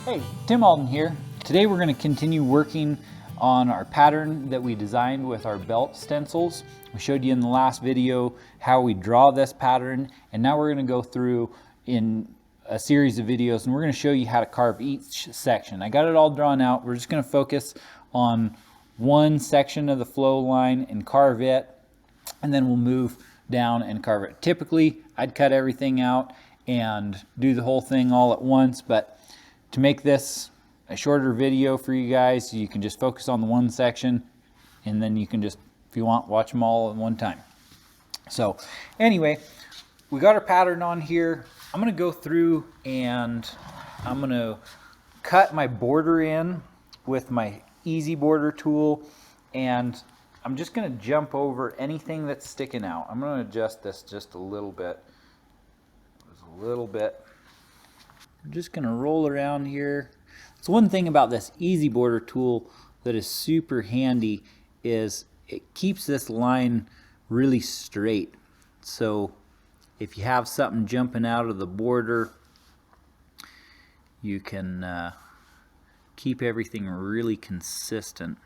Hey, Tim Alden here. Today we're going to continue working on our pattern that we designed with our belt stencils. We showed you in the last video how we draw this pattern, and now we're going to go through in a series of videos and we're going to show you how to carve each section. I got it all drawn out. We're just going to focus on one section of the flow line and carve it, and then we'll move down and carve it. Typically, I'd cut everything out and do the whole thing all at once, but to make this a shorter video for you guys, you can just focus on the one section, and then you can just, if you want, watch them all at one time. So anyway, we got our pattern on here. I'm going to go through and I'm going to cut my border in with my easy border tool, and I'm just going to jump over anything that's sticking out. I'm going to adjust this just a little bit. I'm just going to roll around here. So one thing about this easy border tool that is super handy is it keeps this line really straight. So if you have something jumping out of the border, you can keep everything really consistent.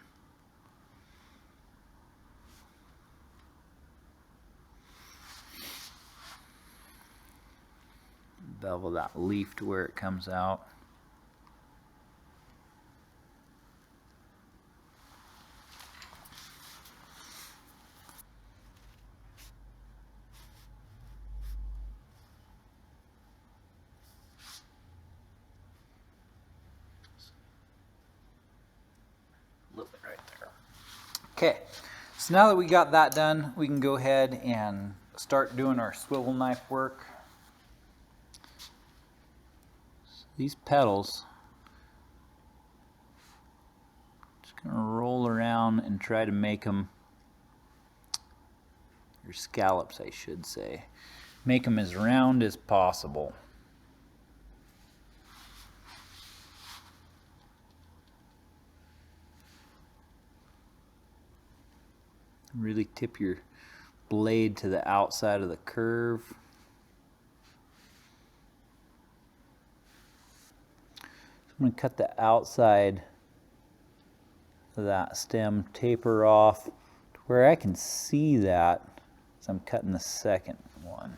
Bevel that leaf to where it comes out. A little bit right there. Okay, so now that we got that done, we can go ahead and start doing our swivel knife work. These petals, just going to roll around and try to make them, or scallops I should say, make them as round as possible. Really tip your blade to the outside of the curve. I'm going to cut the outside of that stem, taper off to where I can see that as I'm cutting the second one.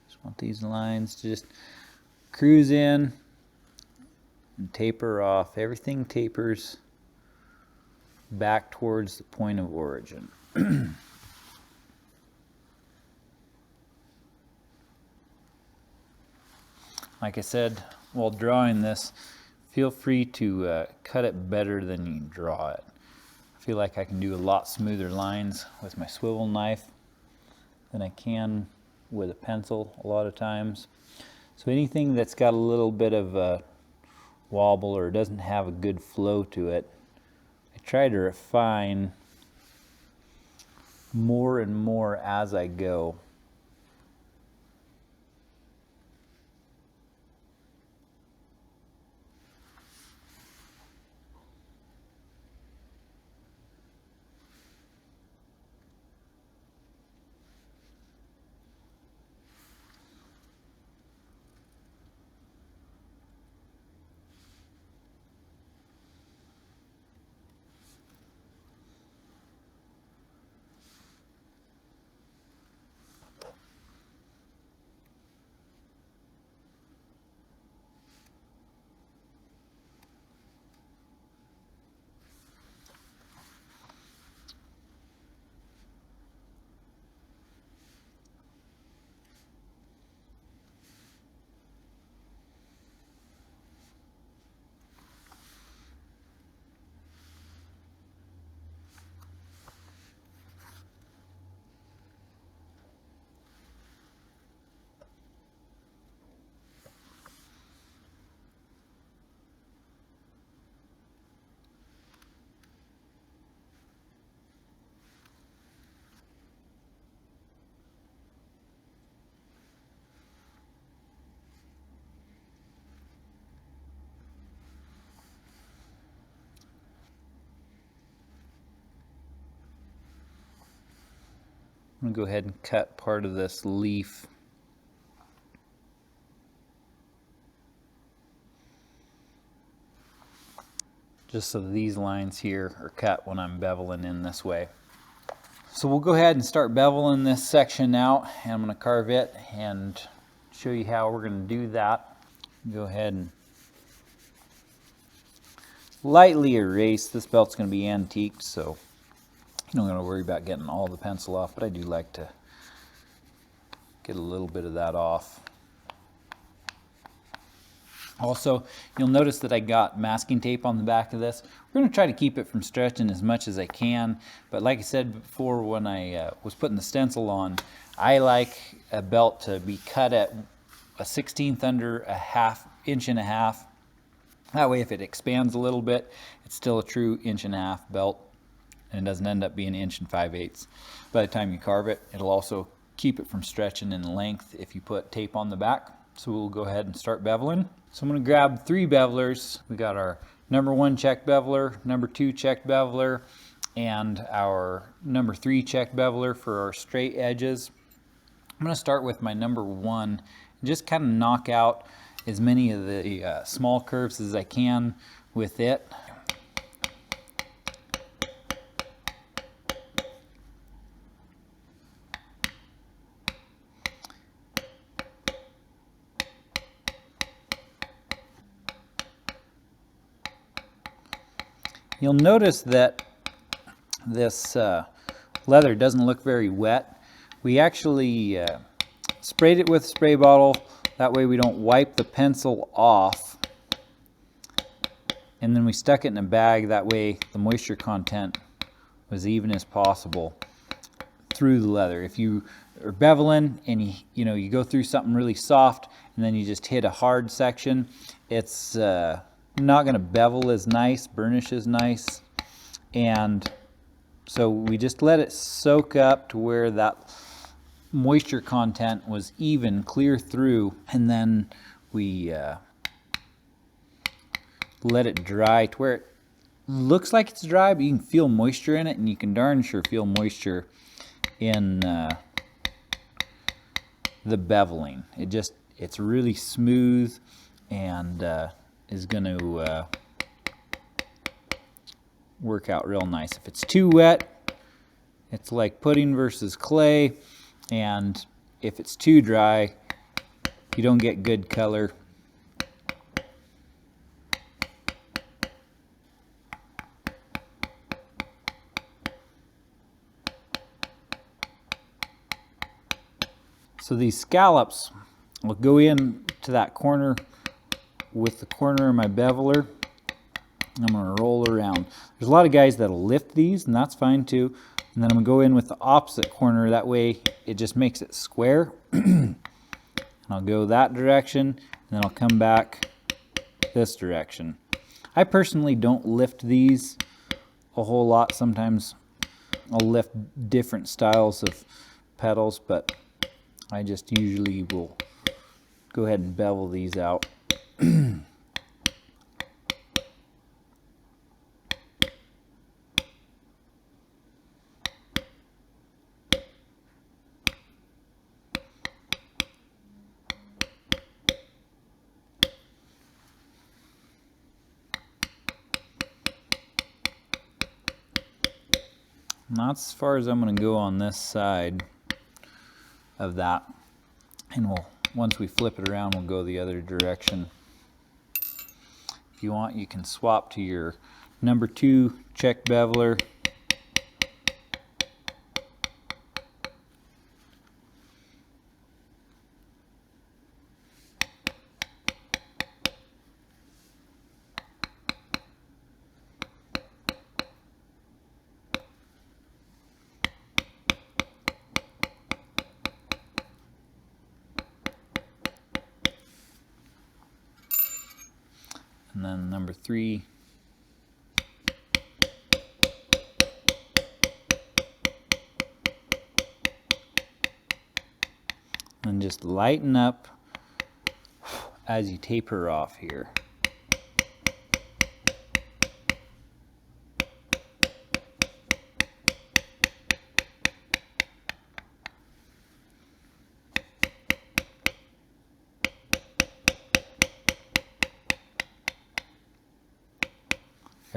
Just want these lines to just cruise in and taper off. Everything tapers back towards the point of origin. Like I said, while drawing this, feel free to cut it better than you draw it. I feel like I can do a lot smoother lines with my swivel knife than I can with a pencil a lot of times. So anything that's got a little bit of a wobble or doesn't have a good flow to it, try to refine more and more as I go. I'm going to go ahead and cut part of this leaf. Just so these lines here are cut when I'm beveling in this way. So we'll go ahead and start beveling this section out, and I'm going to carve it and show you how we're going to do that. Go ahead and lightly erase. This belt's going to be antiqued, so you don't got to worry about getting all the pencil off, but I do like to get a little bit of that off. Also, you'll notice that I got masking tape on the back of this. We're going to try to keep it from stretching as much as I can, but like I said before when I was putting the stencil on, I like a belt to be cut at a 1/16 under a inch and a half. That way if it expands a little bit, it's still a true 1.5 inch belt, and it doesn't end up being 1 5/8. By the time you carve it, it'll also keep it from stretching in length if you put tape on the back. So we'll go ahead and start beveling. So I'm going to grab 3 bevelers. We got our number 1 check beveler, number 2 check beveler, and our number 3 check beveler for our straight edges. I'm going to start with my number 1 and just kind of knock out as many of the small curves as I can with it. You'll notice that this leather doesn't look very wet. We actually sprayed it with a spray bottle. That way we don't wipe the pencil off. And then we stuck it in a bag. That way the moisture content was even as possible through the leather. If you are beveling and you go through something really soft and then you just hit a hard section, it's not going to bevel as nice, burnish as nice. And so we just let it soak up to where that moisture content was even, clear through, and then we let it dry to where it looks like it's dry, but you can feel moisture in it, and you can darn sure feel moisture in the beveling. It's really smooth and is going to work out real nice. If it's too wet, it's like pudding versus clay, and if it's too dry, you don't get good color. So these scallops will go in to that corner with the corner of my beveler. I'm going to roll around. There's a lot of guys that'll lift these, and that's fine too. And then I'm going to go in with the opposite corner. That way it just makes it square. And I'll go that direction, and then I'll come back this direction. I personally don't lift these a whole lot. Sometimes I'll lift different styles of petals, but I just usually will go ahead and bevel these out. And that's as far as I'm going to go on this side of that, and once we flip it around, we'll go the other direction. If you want, you can swap to your number 2 check beveler. And then number 3. And just lighten up as you taper off here.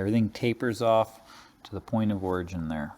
Everything tapers off to the point of origin there.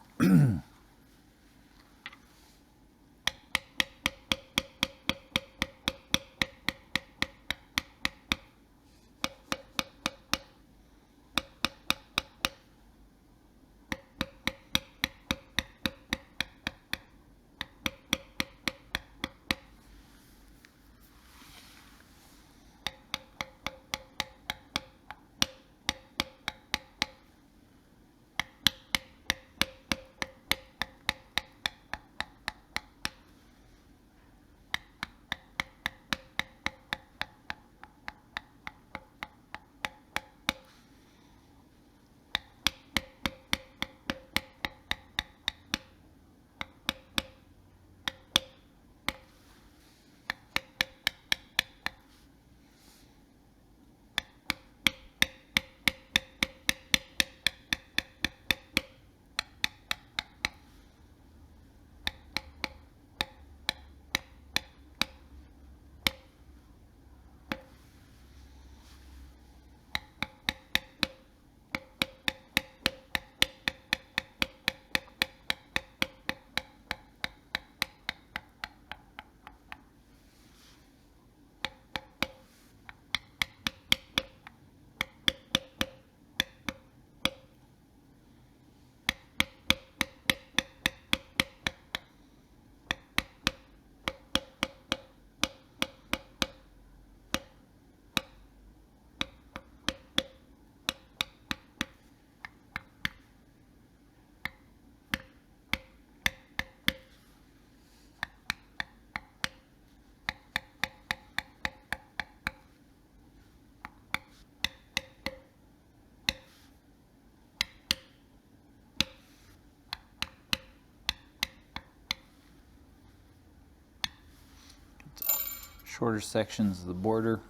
Shorter sections of the border.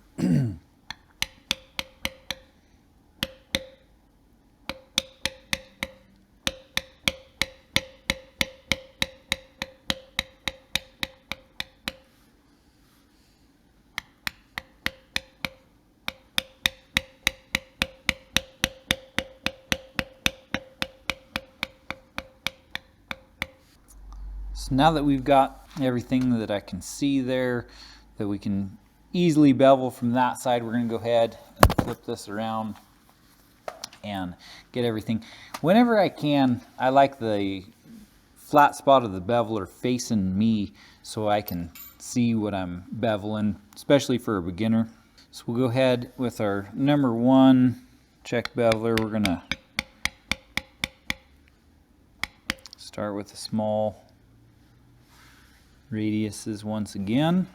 So now that we've got everything that I can see there, that we can easily bevel from that side, we're going to go ahead and flip this around and get everything. Whenever I can, I like the flat spot of the beveler facing me so I can see what I'm beveling, especially for a beginner. So we'll go ahead with our number 1 check beveler. We're going to start with the small radiuses once again.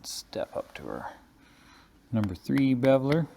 step up to our number 3 beveler.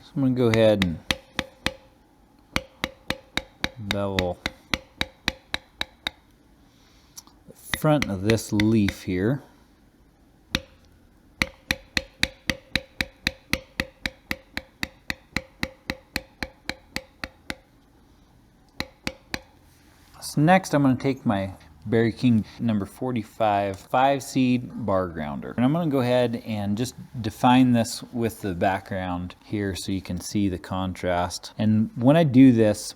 So I'm going to go ahead and bevel the front of this leaf here. So next I'm going to take my Berry King number 45 5-seed bar grounder. And I'm going to go ahead and just define this with the background here so you can see the contrast. And when I do this,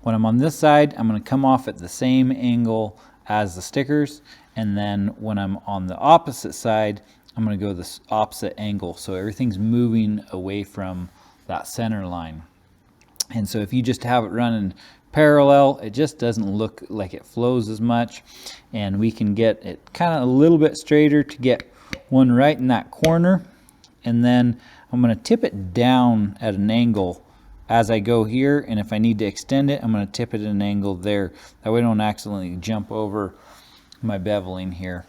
when I'm on this side, I'm going to come off at the same angle as the stickers. And then when I'm on the opposite side, I'm going to go this opposite angle. So everything's moving away from that center line. And so if you just have it running parallel, it just doesn't look like it flows as much, and we can get it kind of a little bit straighter to get one right in that corner. And then I'm going to tip it down at an angle as I go here, and if I need to extend it, I'm going to tip it at an angle there. That way I don't accidentally jump over my beveling here.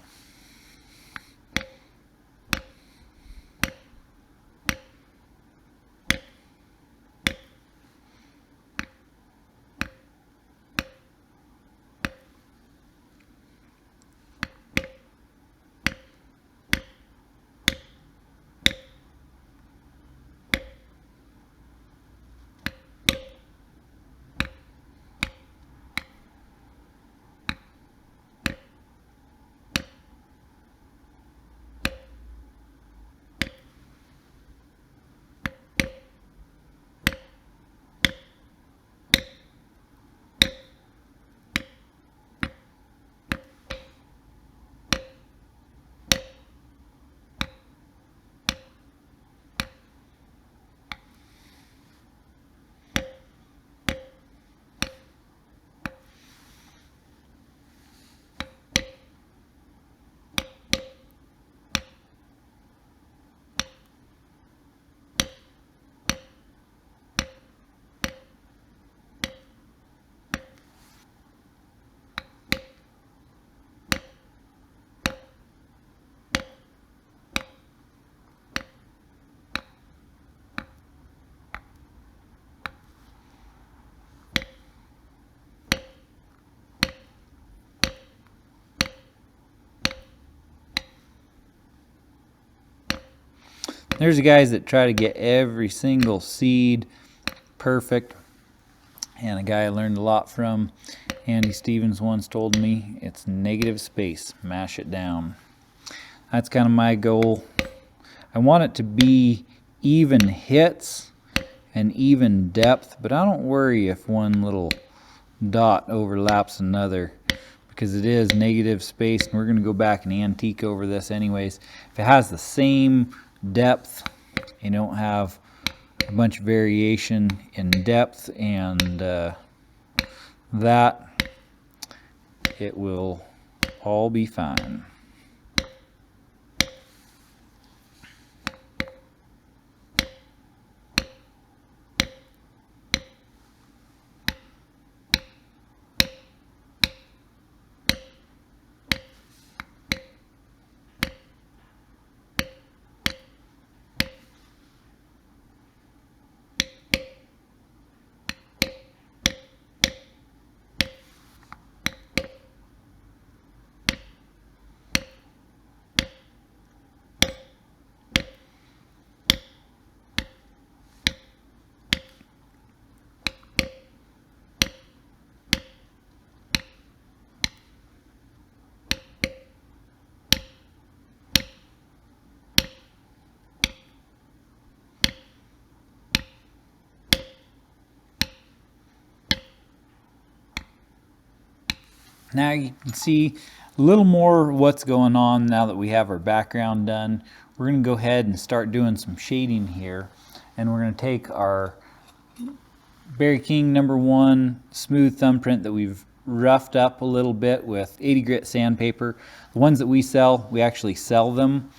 There's the guys that try to get every single seed perfect. And a guy I learned a lot from, Andy Stevens, once told me, it's negative space, mash it down. That's kind of my goal. I want it to be even hits and even depth, but I don't worry if one little dot overlaps another, because it is negative space, and we're going to go back and antique over this anyways. If it has the same depth, you don't have a bunch of variation in depth and that, it will all be fine. Now you can see a little more what's going on now that we have our background done. We're going to go ahead and start doing some shading here. And we're going to take our Berry King #1 smooth thumbprint that we've roughed up a little bit with 80 grit sandpaper. The ones that we sell, we actually sell them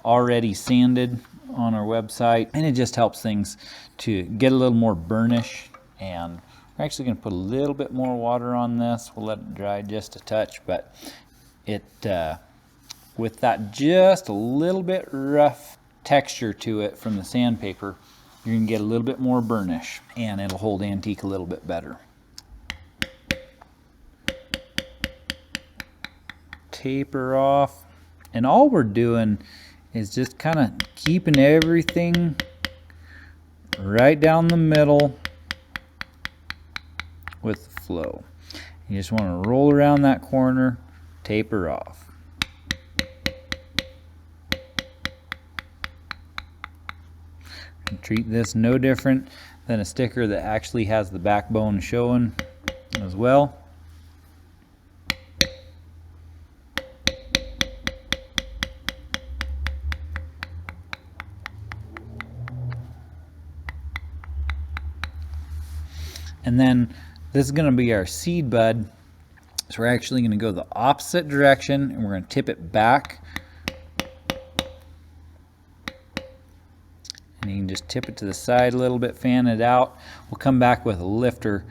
already sanded on our website. And it just helps things to get a little more burnish. And we're actually going to put a little bit more water on this. We'll let it dry just a touch, but it with that just a little bit rough texture to it from the sandpaper, you're going to get a little bit more burnish, and it'll hold antique a little bit better. Taper off, and all we're doing is just kind of keeping everything right down the middle with the flow. You just want to roll around that corner, taper off. And treat this no different than a sticker that actually has the backbone showing as well. And then this is going to be our seed bud. So we're actually going to go the opposite direction, and we're going to tip it back. And you can just tip it to the side a little bit, fan it out. We'll come back with a lifter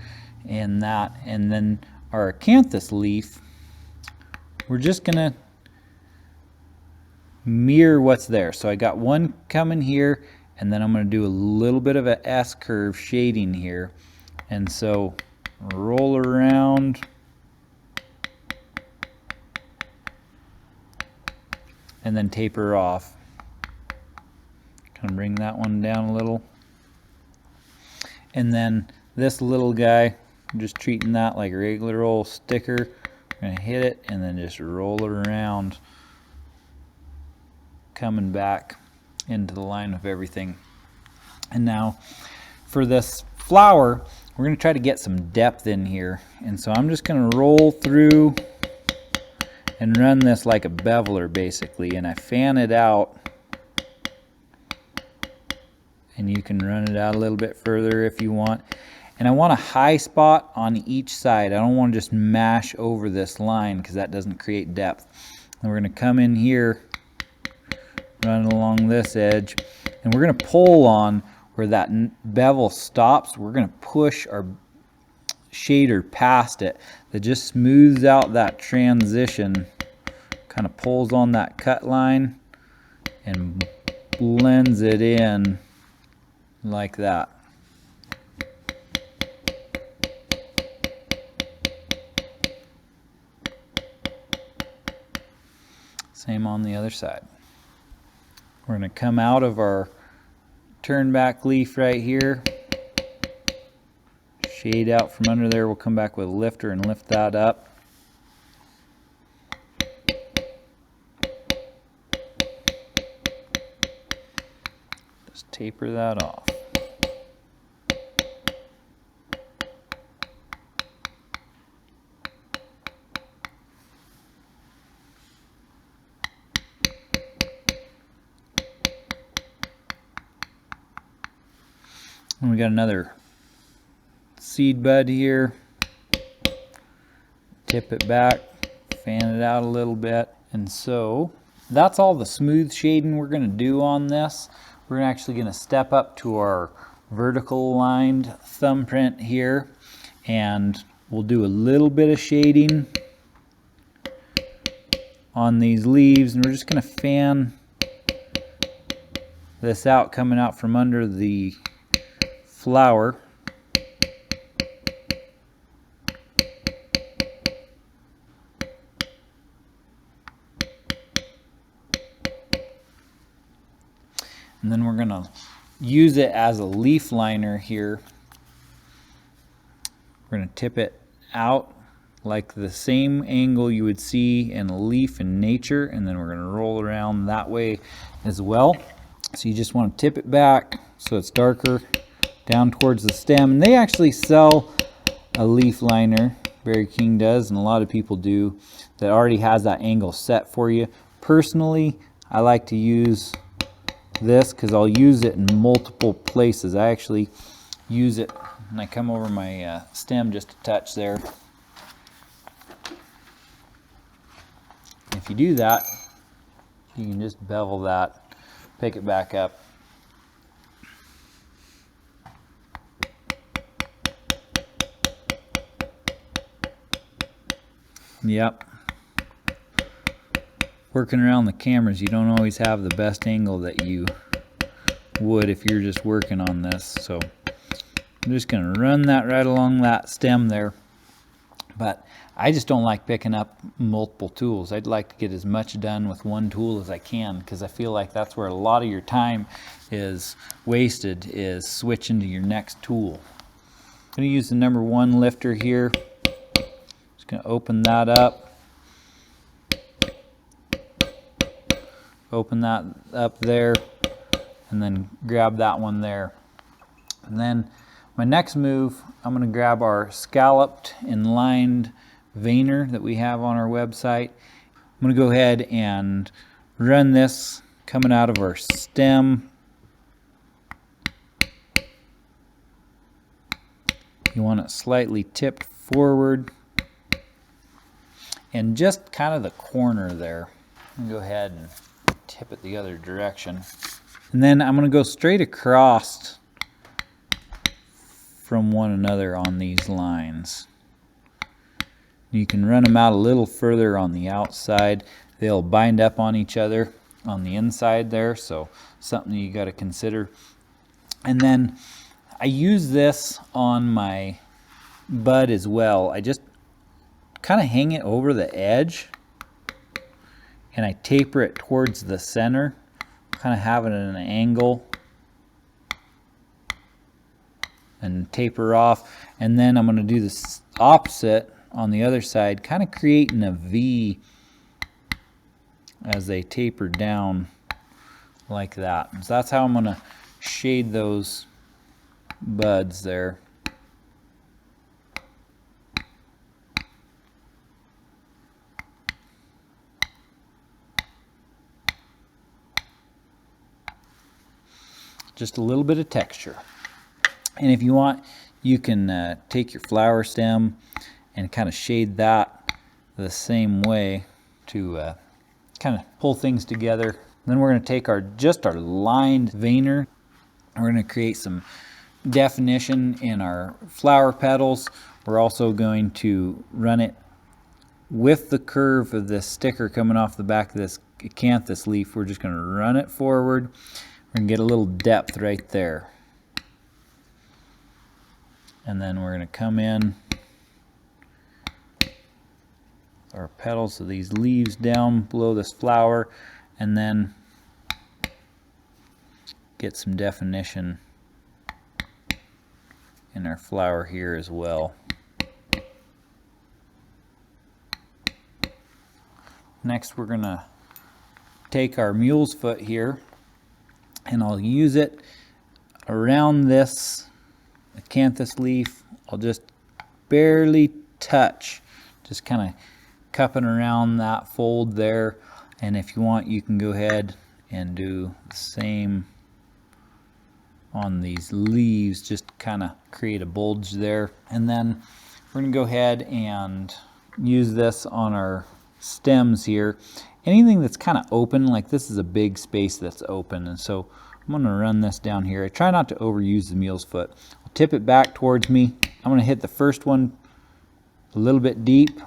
in that. And then our acanthus leaf, we're just going to mirror what's there. So I got one coming here, and then I'm going to do a little bit of an S curve shading here. And so roll around, and then taper off. Kind of bring that one down a little. And then this little guy, I'm just treating that like a regular old sticker. I'm going to hit it and then just roll it around, coming back into the line of everything. And now for this flower, we're going to try to get some depth in here. And so I'm just going to roll through and run this like a beveler basically. And I fan it out. And you can run it out a little bit further if you want. And I want a high spot on each side. I don't want to just mash over this line because that doesn't create depth. And we're going to come in here, run along this edge, and we're going to pull on where that bevel stops. We're going to push our shader past it. That just smooths out that transition, kind of pulls on that cut line and blends it in like that. Same on the other side. We're going to come out of our turn back leaf right here, shade out from under there. We'll come back with a lifter and lift that up. Just taper that off. And we got another seed bud here. Tip it back, fan it out a little bit. And so that's all the smooth shading we're going to do on this. We're actually going to step up to our vertical lined thumbprint here, and we'll do a little bit of shading on these leaves, and we're just going to fan this out coming out from under the flower. And then we're going to use it as a leaf liner here. We're going to tip it out like the same angle you would see in a leaf in nature, and then we're going to roll around that way as well. So you just want to tip it back so it's darker down towards the stem. And they actually sell a leaf liner, Berry King does, and a lot of people do, that already has that angle set for you. Personally, I like to use this because I'll use it in multiple places. I actually use it and I come over my stem just a touch there. If you do that, you can just bevel that, pick it back up. Yep. Working around the cameras, you don't always have the best angle that you would if you're just working on this. So I'm just going to run that right along that stem there. But I just don't like picking up multiple tools. I'd like to get as much done with one tool as I can, because I feel like that's where a lot of your time is wasted, is switching to your next tool. I'm going to use the number 1 lifter here. Just going to open that up. Open that up there, and then grab that one there. And then my next move, I'm going to grab our scalloped and lined veiner that we have on our website. I'm going to go ahead and run this coming out of our stem. You want it slightly tipped forward, and just kind of the corner there. I'm going to go ahead and tip it the other direction. And then I'm going to go straight across from one another on these lines. You can run them out a little further on the outside. They'll bind up on each other on the inside there, so something you got to consider. And then I use this on my bud as well. I just kind of hang it over the edge, and I taper it towards the center, kind of have it at an angle, and taper off. And then I'm going to do this opposite on the other side, kind of creating a V as they taper down like that. So that's how I'm going to shade those buds there. Just a little bit of texture. And if you want, you can take your flower stem and kind of shade that the same way to kind of pull things together. Then we're going to take our lined veiner. We're going to create some definition in our flower petals. We're also going to run it with the curve of this sticker coming off the back of this acanthus leaf. We're just going to run it forward. We're going to get a little depth right there. And then we're going to come in our petals of these leaves down below this flower, and then get some definition in our flower here as well. Next we're gonna take our mule's foot here, and I'll use it around this acanthus leaf. I'll just barely touch, just kind of cupping around that fold there. And if you want, you can go ahead and do the same on these leaves, just kind of create a bulge there. And then we're gonna go ahead and use this on our stems here. Anything that's kind of open, like this is a big space that's open, and so I'm gonna run this down here. I try not to overuse the mule's foot. I'll tip it back towards me. I'm gonna hit the first one a little bit deep,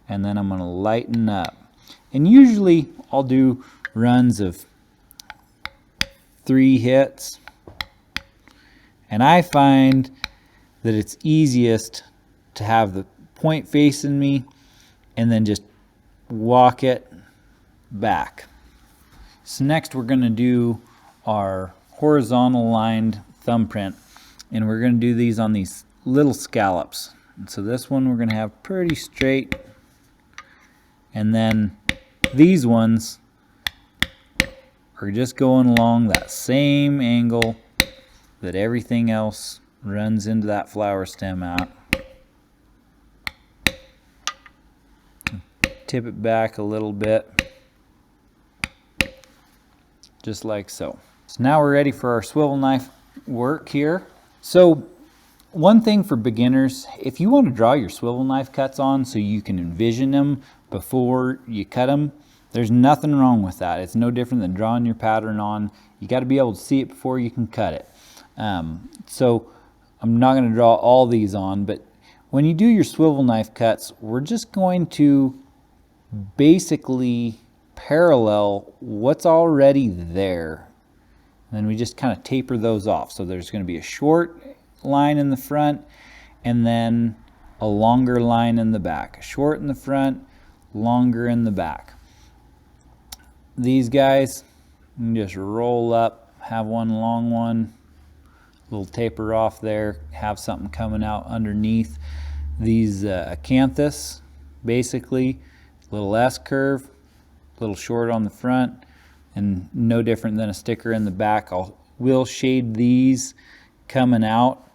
and then I'm gonna lighten up. And usually I'll do runs of 3 hits. And I find that it's easiest to have the point facing me and then just walk it back. So next we're going to do our horizontal lined thumbprint, and we're going to do these on these little scallops. And so this one we're going to have pretty straight, and then these ones are just going along that same angle that everything else runs into that flower stem at. Tip it back a little bit, just like so. So now we're ready for our swivel knife work here. So one thing for beginners, if you want to draw your swivel knife cuts on so you can envision them before you cut them, there's nothing wrong with that. It's no different than drawing your pattern on. You got to be able to see it before you can cut it. So I'm not going to draw all these on, but when you do your swivel knife cuts, we're just going to basically parallel what's already there. And then we just kind of taper those off. So there's going to be a short line in the front and then a longer line in the back. Short in the front, longer in the back. These guys, you can just roll up, have one long one, little taper off there, have something coming out underneath. These acanthus, basically, little S curve, a little short on the front, and no different than a sticker in the back. We'll shade these coming out,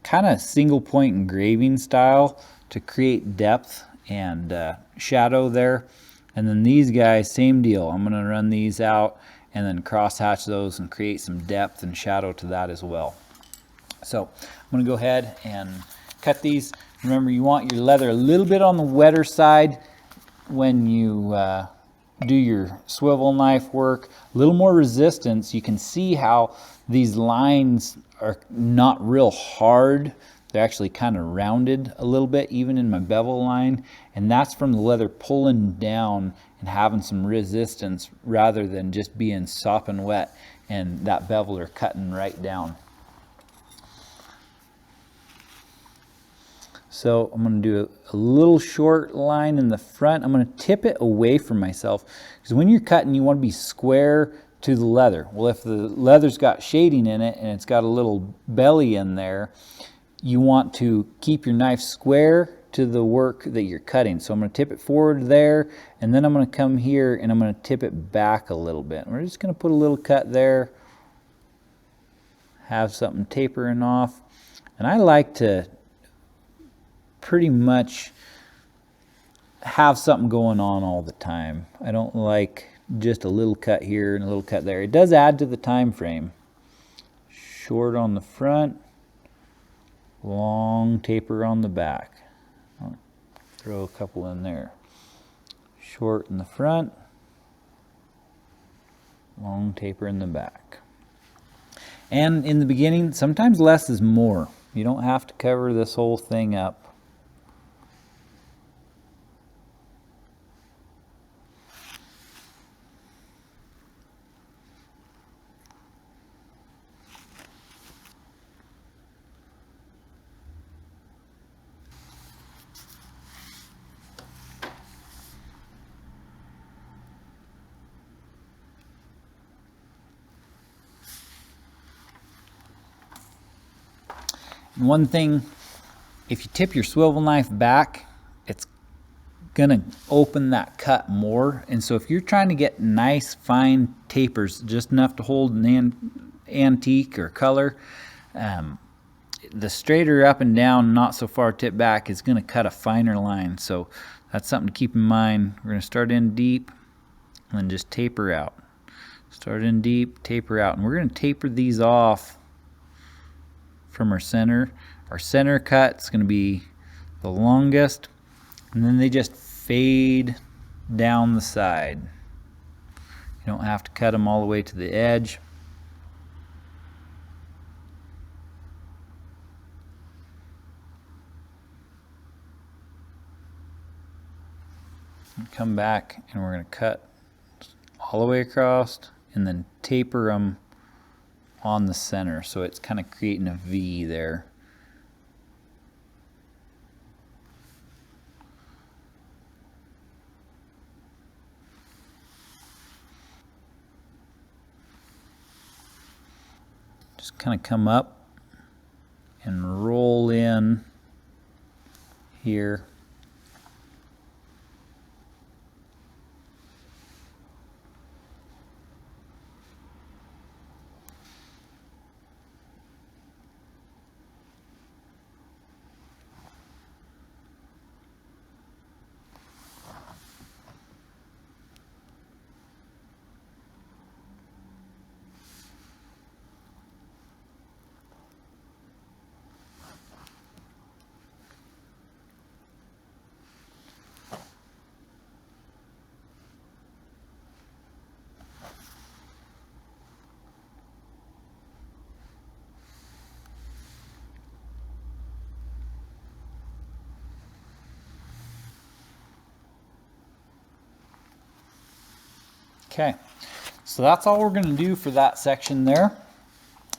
kind of single point engraving style to create depth and shadow there. And then these guys, same deal. I'm going to run these out and then cross hatch those and create some depth and shadow to that as well. So I'm going to go ahead and cut these. Remember, you want your leather a little bit on the wetter side when you do your swivel knife work. A little more resistance. You can see how these lines are not real hard. They're actually kind of rounded a little bit, even in my bevel line. And that's from the leather pulling down and having some resistance rather than just being sopping wet and that beveler cutting right down. So I'm going to do a little short line in the front. I'm going to tip it away from myself, because when you're cutting, you want to be square to the leather. Well, if the leather's got shading in it and it's got a little belly in there, you want to keep your knife square to the work that you're cutting. So I'm going to tip it forward there, and then I'm going to come here and I'm going to tip it back a little bit. We're just going to put a little cut there, have something tapering off. And I like to pretty much have something going on all the time. I don't like just a little cut here and a little cut there. It does add to the time frame. Short on the front, long taper on the back. I'll throw a couple in there. Short in the front, long taper in the back. And in the beginning, sometimes less is more. You don't have to cover this whole thing up. One thing, if you tip your swivel knife back, it's gonna open that cut more. And so if you're trying to get nice fine tapers, just enough to hold an antique or color, the straighter up and down, not so far tip back, is gonna cut a finer line. So that's something to keep in mind. We're gonna start in deep and then just taper out. Start in deep, taper out. And we're gonna taper these off from our center. Our center cut's gonna be the longest, and then they just fade down the side. You don't have to cut them all the way to the edge. And come back and we're going to cut all the way across and then taper them on the center, so it's kind of creating a V there. Just kind of come up and roll in here. Okay, so that's all we're going to do for that section there,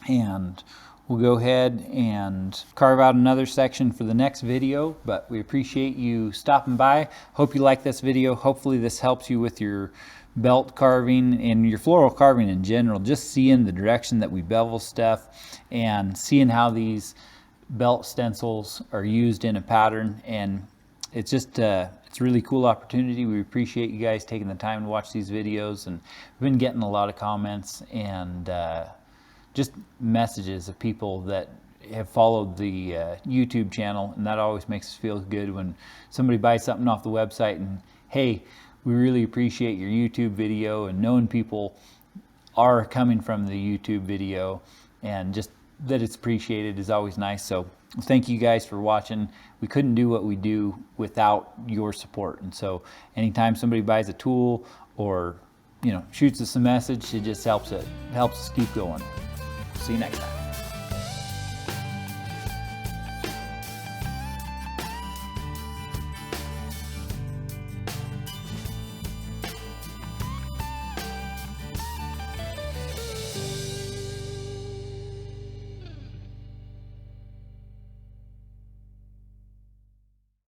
and we'll go ahead and carve out another section for the next video. But we appreciate you stopping by. Hope you like this video. Hopefully this helps you with your belt carving and your floral carving in general, just seeing the direction that we bevel stuff and seeing how these belt stencils are used in a pattern. And it's just it's a really cool opportunity. We appreciate you guys taking the time to watch these videos, and we've been getting a lot of comments and just messages of people that have followed the YouTube channel, and that always makes us feel good when somebody buys something off the website and, hey, we really appreciate your YouTube video, and knowing people are coming from the YouTube video and just that it's appreciated is always nice. So thank you guys for watching. We couldn't do what we do without your support, and so anytime somebody buys a tool or shoots us a message, it just helps us keep going. See you next time.